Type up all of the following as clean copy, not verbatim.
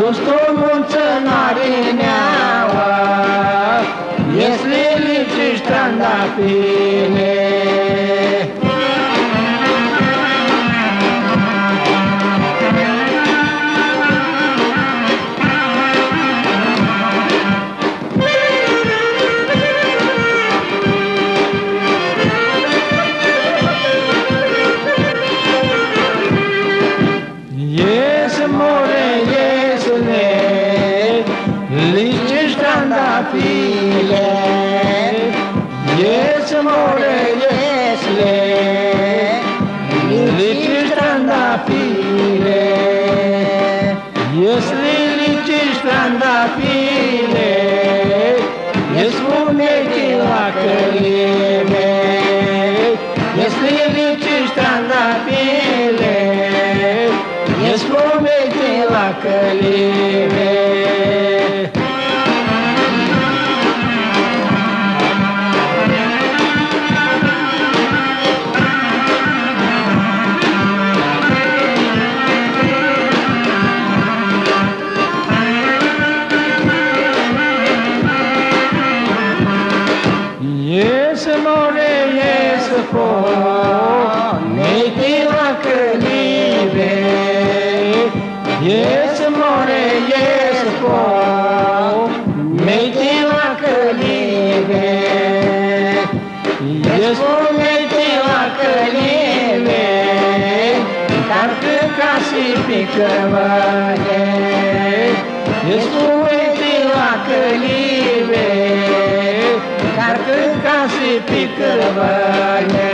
Susto munțănarinea-oa, Iesle lici trandafile. Yes, more, yesle, lici strandafile, Iesle lici trandafile, yes, umeti lacălime, Iesle lici trandafile, yes, umeti lacălime. Yes, more, yes, for Meti lacălime, Yes, more, yes, for meti lacălime, Yes, umeti lacălime, Carcă ca și picămâne, yes, umeti lacălime, Carcă ca și picămâne.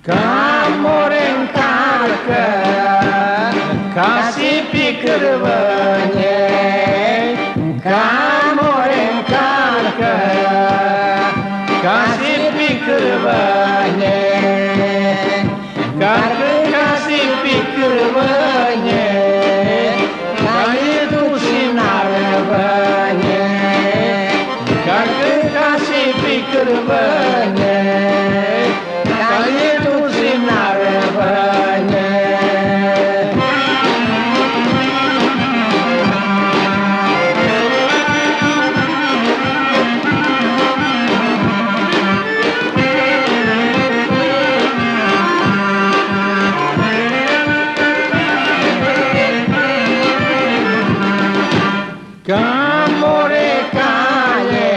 Camore încarcă, ca și picămâne, Camore încarcă, ca și picămâne, Carcă ca și picămâne, Caie tu și n-arăbăne, Carcă ca și picămâne, Caie tu și n-arăbăne. Camore caie,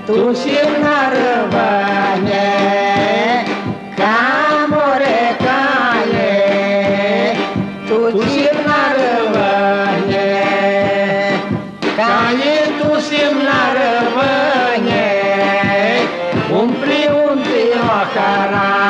tu și n-arăbăne, Camore caie, tu și n-arăbăne, Caie tu și n-arăbăne, Umpli un tio cara.